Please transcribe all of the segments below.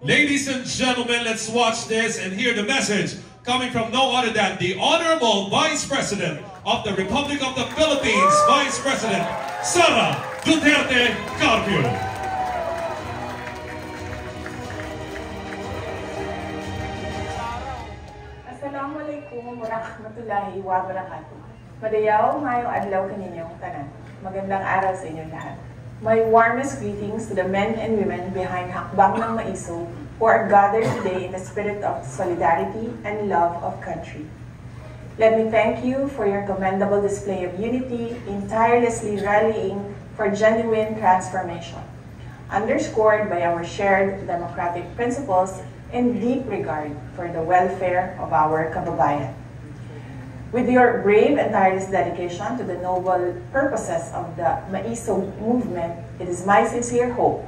Ladies and gentlemen, let's watch this and hear the message coming from no other than the Honorable Vice President of the Republic of the Philippines, Vice President Sara Duterte Carpio. Assalamualaikum warahmatullahi wabarakatuh. Madayaw ngayong adlaw kaninyong tanan. Magandang araw sa inyong lahat. My warmest greetings to the men and women behind Hakbang ng Maiso who are gathered today in the spirit of solidarity and love of country. Let me thank you for your commendable display of unity in tirelessly rallying for genuine transformation, underscored by our shared democratic principles and deep regard for the welfare of our kababayan. With your brave and tireless dedication to the noble purposes of the Maiso movement, it is my sincere hope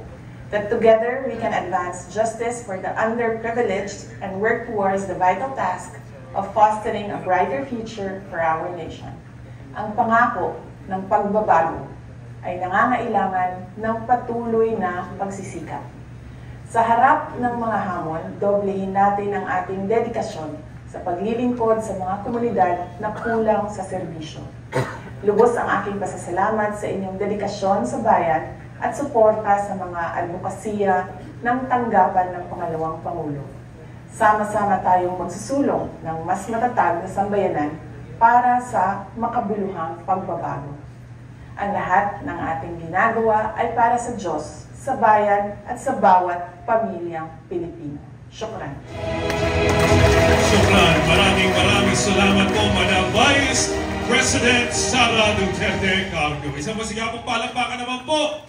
that together we can advance justice for the underprivileged and work towards the vital task of fostering a brighter future for our nation. Ang pangako ng pagbabago ay nangangailangan ng patuloy na pagsisikap. Sa harap ng mga hamon, doblehin natin ang ating dedikasyon sa paglilingkod sa mga komunidad na kulang sa serbisyo. Lubos ang aking pasasalamat sa inyong dedikasyon sa bayan at suporta sa mga advokasya ng tanggapan ng pangalawang Pangulo. Sama-sama tayong magsusulong ng mas matatag na sambayanan para sa makabuluhang pagbabago. Ang lahat ng ating ginagawa ay para sa Diyos, sa bayan at sa bawat pamilyang Pilipino. Shukran. Shukran. Maraming salamat po, Madam Vice President Sara Duterte Carpio. Isang masigapong palakpakan naman po.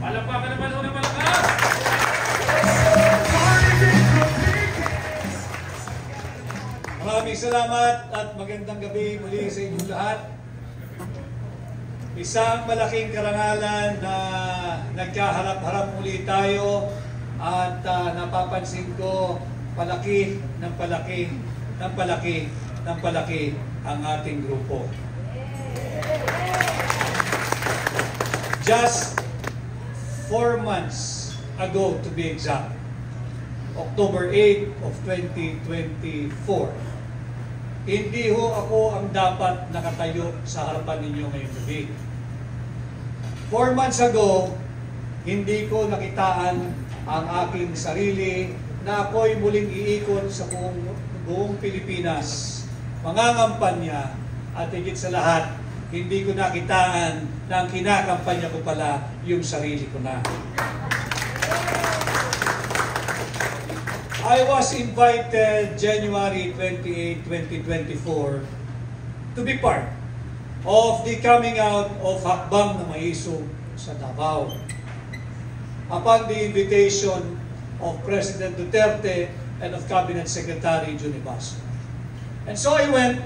Palakpakan naman ho ng malakas. Maraming salamat at magandang gabi muli sa inyong lahat. Isang malaking karangalan na nagkaharap-harap muli tayo at napapansin ko palaki ang ating grupo. Just 4 months ago to be exact, October 8 of 2024, hindi ho ako ang dapat nakatayo sa harapan ninyo ngayong gabi. 4 months ago, hindi ko nakitaan ang aking sarili na ako'y muling iikot sa buong Pilipinas, mangangampanya, at higit sa lahat, hindi ko nakitaan na ang kinakampanya ko pala yung sarili ko na. I was invited January 28, 2024 to be part of the coming out of Hakbang ng Maiso sa Davao upon the invitation of President Duterte and of Cabinet Secretary Juni Basso. And so I went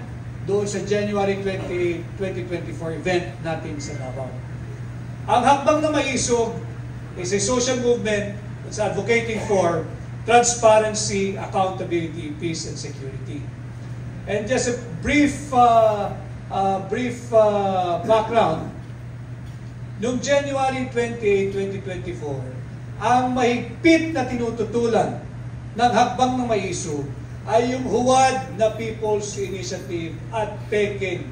doon sa January 28, 2024 event natin sa Davao. Ang Hakbang ng Maiso is a social movement that's advocating for transparency, accountability, peace, and security. And just a brief background, noong January 28, 2024, ang mahigpit na tinututulan ng Hakbang ng Maiso ay yung huwad na People's Initiative at Peking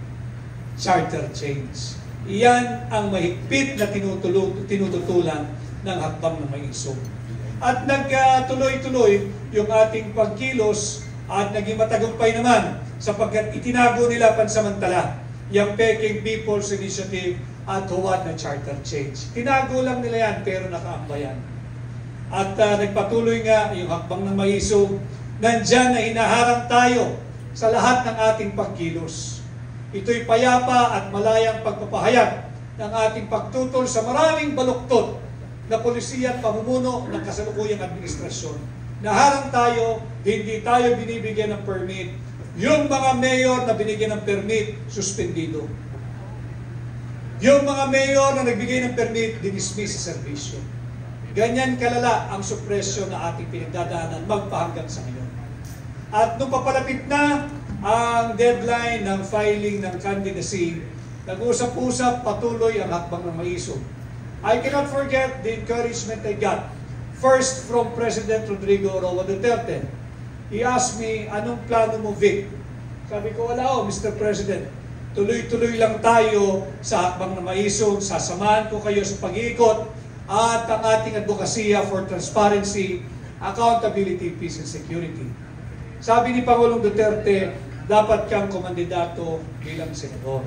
Charter Change. Iyan ang mahigpit na tinututulan ng Hakbang ng Maiso. At nagtuloy-tuloy yung ating pagkilos at naging matagumpay naman sapagkat itinago nila pansamantala yung Peking People's Initiative at huwad na Charter Change. Tinago lang nila yan pero nakaambayan. At nagpatuloy nga yung Hakbang ng Maiso, nandyan na hinaharang tayo sa lahat ng ating pagkilos. Ito'y payapa at malayang pagpapahayag ng ating pagtutol sa maraming baluktot na polisiya at pamumuno ng kasalukuyang administrasyon. Naharang tayo, hindi tayo binibigyan ng permit. Yung mga mayor na binigyan ng permit, suspendido. Yung mga mayor na nagbigay ng permit, dinismiss sa serbisyo. Ganyan kalala ang supresyon na ating pinagdadaanan magpahanggang sa ngayon. At nung papalapit na ang deadline ng filing ng candidacy, nag-usap-usap patuloy ang hakbang ng maisog. I cannot forget the encouragement I got. First from President Rodrigo Roa Duterte. He asked me, anong plano mo, Vic? Sabi ko, wala Mr. President. Tuloy-tuloy lang tayo sa hakbang ng maisog. Sasamahan ko kayo sa pag-iikot at ang ating advokasya for transparency, accountability, peace, and security. Sabi ni Pangulong Duterte, dapat kang kumandidato bilang senador.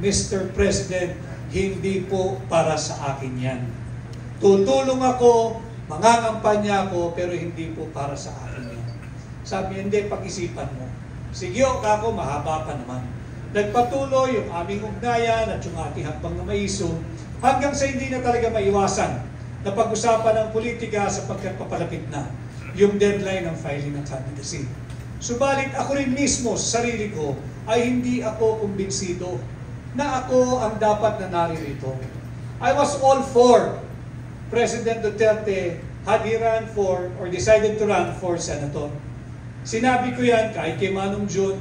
Mr. President, hindi po para sa akin yan. Tutulong ako, mangangampanya ako, pero hindi po para sa akin yan. Sabi, hindi, pag-isipan mo. Sige, ako, mahaba pa naman. Nagpatuloy yung aming ugnayan at yung ating hakbang na maiso, hanggang sa hindi na talaga maiwasan na pag-usapan ng politika sapagkat papalapit na yung deadline ng filing ng candidacy. Subalit ako rin mismo sa sarili ko ay hindi ako kumbinsido na ako ang dapat na naririto. I was all for President Duterte had he run for or decided to run for senator. Sinabi ko yan kahit kay Manong June,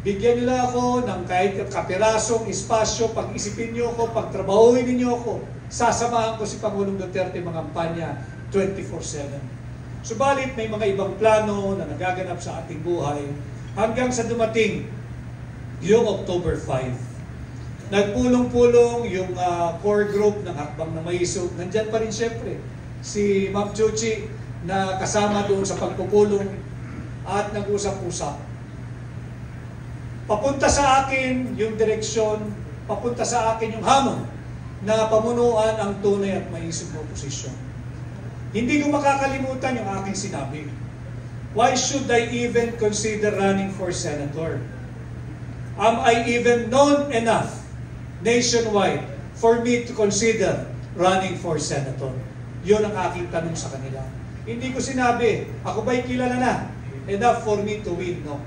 bigyan nila ako ng kahit kapirasong espasyo, pag-isipin niyo ako, pagtrabahuin niyo ako, sasamahan ko si Pangulong Duterte mangampanya 24/7. Subalit may mga ibang plano na nagaganap sa ating buhay hanggang sa dumating yung October 5. Nagpulong-pulong yung core group ng Hakbang na Maisog. Nandyan pa rin siyempre si Ma'am Chuchi na kasama doon sa pagpupulong at nag-usap-usap. Papunta sa akin yung direksyon, papunta sa akin yung hamon na pamunuan ang tunay at maisog na oposisyon. Hindi ko makakalimutan yung aking sinabi. Why should I even consider running for senator? Am I even known enough nationwide for me to consider running for senator? Yun ang aking tanong sa kanila. Hindi ko sinabi, ako ba'y kilala na? Enough for me to win, no?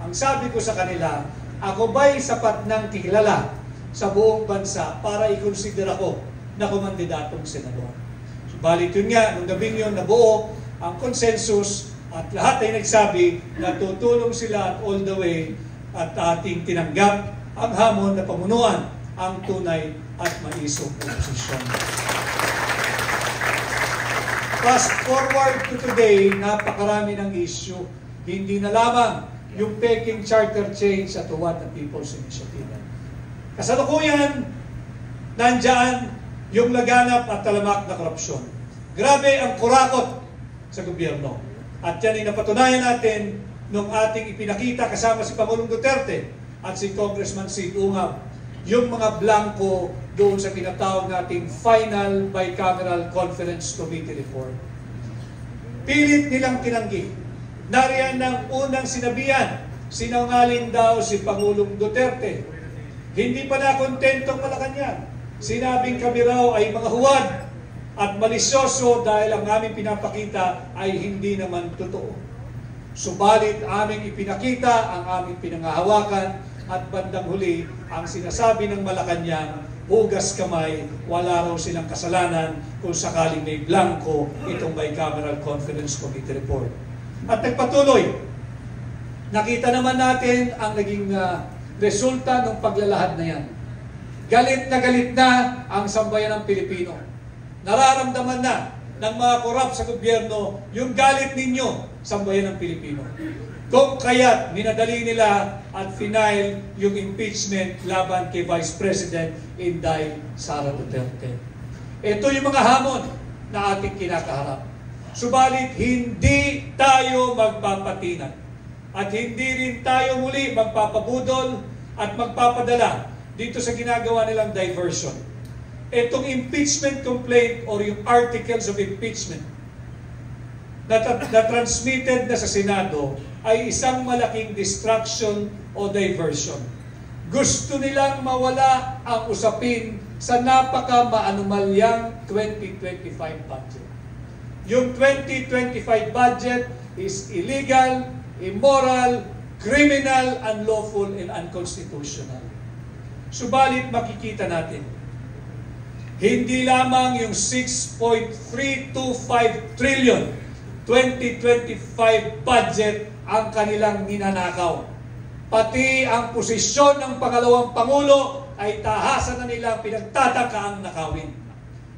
Ang sabi ko sa kanila, ako ba'y sapat ng kilala sa buong bansa para i-consider ako na kumandidatong senador? Subalit yun nga, nung gabing yun nabuo ang consensus at lahat ay nagsabi na tutulong sila all the way at ating tinanggap ang hamon na pamunuan ang tunay at maisog oposisyon. Fast forward to today, napakarami ng issue. Hindi na lamang yung Peking Charter change at what the People's Initiative. Kasalukuyan, nandyan yung laganap at talamak na korupsyon. Grabe ang kurakot sa gobyerno. At yan ay napatunayan natin nung ating ipinakita kasama si Pangulong Duterte at si Congressman Sid Ungab, yung mga blanco doon sa tinatawag nating Final Bicameral Conference Committee Report. Pilit nilang tinanggi. Nariyan ng unang sinabihan, sinungaling daw si Pangulong Duterte. Hindi pa na kontentong Malacanang. Sinabing kami raw ay mga huwad at malisyoso dahil ang aming pinapakita ay hindi naman totoo. Subalit aming ipinakita ang aming pinangahawakan at bandang huli ang sinasabi ng Malacanang, hugas kamay, wala raw silang kasalanan kung sakaling may blanco itong Bicameral Conference Committee Report. At nagpatuloy, nakita naman natin ang naging resulta ng paglalahad na yan. Galit na ang sambayan ng Pilipino. Nararamdaman na ng mga korap sa gobyerno yung galit ninyo, sambayan ng Pilipino. Kung kaya't minadali nila at final yung impeachment laban kay Vice President Inday Sara Duterte. Ito yung mga hamon na ating kinakaharap. Subalit hindi tayo magpapatinag at hindi rin tayo muli magpapabudol at magpapadala dito sa ginagawa nilang diversion. Itong impeachment complaint or yung articles of impeachment na transmitted na sa Senado ay isang malaking distraction o diversion. Gusto nilang mawala ang usapin sa napaka-maanumalyang 2025 budget. Yung 2025 budget is illegal, immoral, criminal, unlawful, and unconstitutional. Subalit makikita natin, Hindi lamang yung 6.325 trillion 2025 budget ang kanilang ninanakaw. Pati ang posisyon ng pangalawang Pangulo ay tahasan na nilang pinagtatakaang nakawin.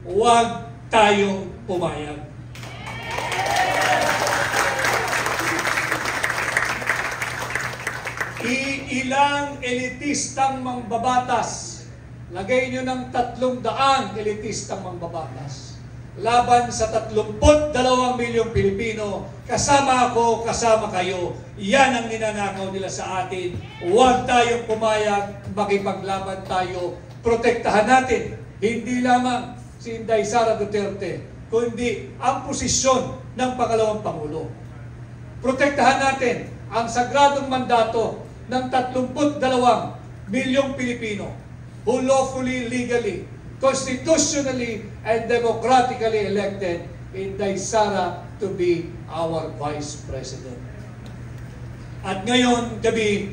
Huwag tayong pumayag. Ilang elitistang mangbabatas, lagay nyo ng 300 elitistang mangbabatas laban sa 32 milyong Pilipino, kasama ako, kasama kayo. Yan ang ninanakaw nila sa atin. Huwag tayong pumayag, makipaglaban tayo. Protektahan natin, hindi lamang si Inday Sara Duterte, kundi ang posisyon ng pangalawang Pangulo. Protektahan natin ang sagradong mandato ng 32 milyong Pilipino who lawfully, legally, constitutionally and democratically elected Inday Sara to be our Vice President. At ngayon gabi,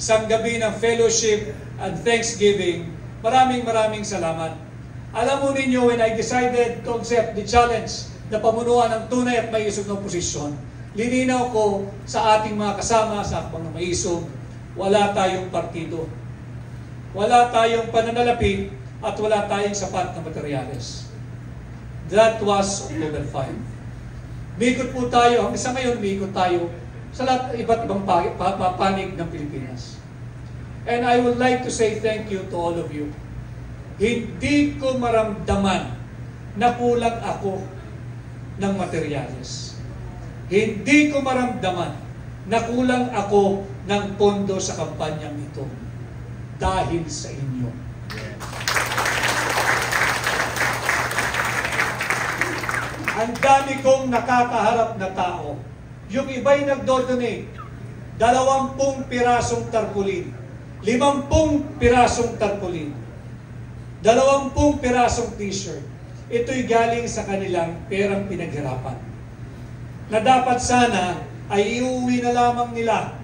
isang gabi ng fellowship and thanksgiving, maraming salamat. Alam mo ninyo, when I decided to accept the challenge na pamunuan ng tunay at may isog na oposisyon, lininaw ko sa ating mga kasama sa akbang ng may isog, wala tayong partido, wala tayong pananalapi, at wala tayong sapat na materyales. That was October 5. Mikot po tayo, hanggang sa ngayon, mikot tayo sa iba't ibang panig ng Pilipinas. And I would like to say thank you to all of you. Hindi ko maramdaman na kulang ako ng materyales. Hindi ko maramdaman na kulang ako ng pondo sa kampanyang ito dahil sa inyo. Ang dami kong nakakaharap na tao. Yung iba'y nagdo-donate, 20 pirasong tarpaulin, 50 pirasong tarpaulin, 20 pirasong t-shirt. Ito'y galing sa kanilang perang pinaghirapan. Na dapat sana ay iuwi na lamang nila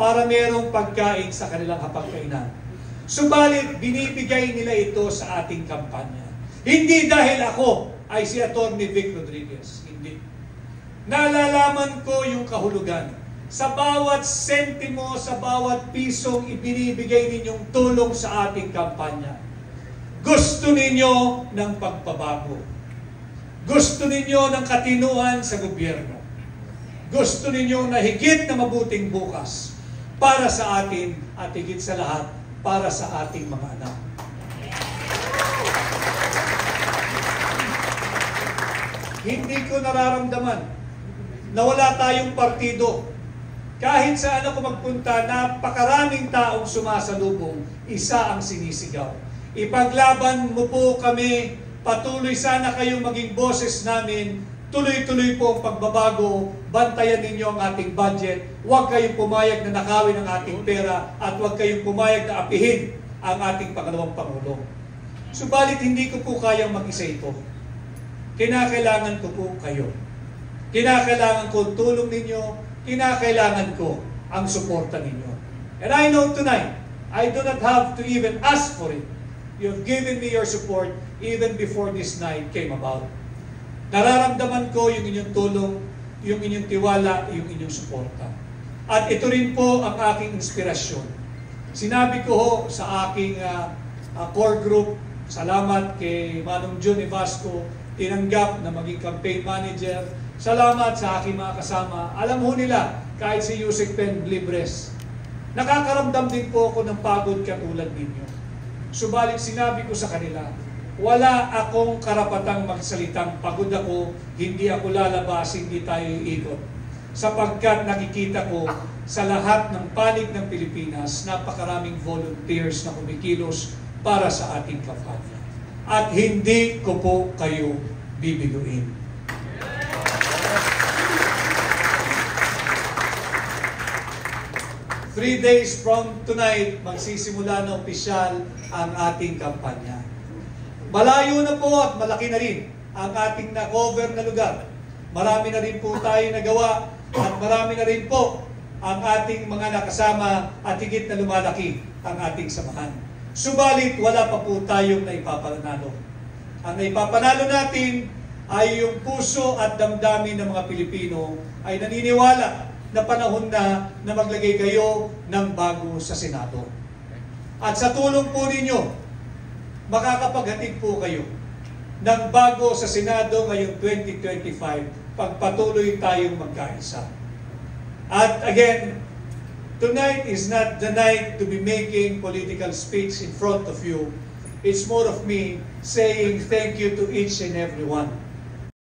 para merong pagkain sa kanilang hapagkainan. Subalit, binibigay nila ito sa ating kampanya. Hindi dahil ako ay si Atty. Vic Rodriguez. Hindi. Nalalaman ko yung kahulugan. Sa bawat sentimo, sa bawat pisong ibinibigay ninyong tulong sa ating kampanya. Gusto ninyo ng pagbabago. Gusto ninyo ng katinuan sa gobyerno. Gusto ninyo na higit na mabuting bukas para sa atin at higit sa lahat para sa ating mga anak. Hindi ko nararamdaman na wala tayong partido. Kahit saan ako magpunta, napakaraming taong sumasalubong, isa ang sinisigaw. Ipaglaban mo po kami, patuloy sana kayong maging boses namin, tuloy-tuloy po ang pagbabago, bantayan ninyo ang ating budget, huwag kayong pumayag na nakawin ang ating pera, at huwag kayong pumayag na apihin ang ating pangalawang Pangulo. Subalit hindi ko po kayang mag-isa ito. Kinakailangan ko po kayo. Kinakailangan ko ang tulong ninyo. Kinakailangan ko ang suporta ninyo. And I know tonight, I do not have to even ask for it. You have given me your support even before this night came about. Nararamdaman ko yung inyong tulong, yung inyong tiwala, yung inyong suporta. At ito rin po ang aking inspirasyon. Sinabi ko ho sa aking core group, salamat kay Manong Jun Evasco, tinanggap na maging campaign manager. Salamat sa aking mga kasama. Alam ho nila, kahit si Yusek Pen Libres, nakakaramdam din po ako ng pagod katulad ninyo. Subalit sinabi ko sa kanila, wala akong karapatang magsalitang pagod ako, hindi ako lalabas, hindi tayo iikot. Sapagkat nakikita ko sa lahat ng panig ng Pilipinas, napakaraming volunteers na kumikilos para sa ating kampanya. At hindi ko po kayo bibiguin. Three days from tonight, magsisimula na opisyal ang ating kampanya. Malayo na po at malaki na rin ang ating na-cover na lugar. Marami na rin po tayo nagawa at marami na rin po ang ating mga nakasama at higit na lumalaki ang ating samahan. Subalit, wala pa po tayong naipapanalo. Ang naipapanalo natin ay yung puso at damdamin ng mga Pilipino ay naniniwala na panahon na maglagay kayo ng bago sa Senado. At sa tulong po ninyo, makakapaghatid po kayo ng bago sa Senado ngayong 2025 pagpatuloy tayong magkaisa. At again, tonight is not the night to be making political speech in front of you. It's more of me saying thank you to each and every one.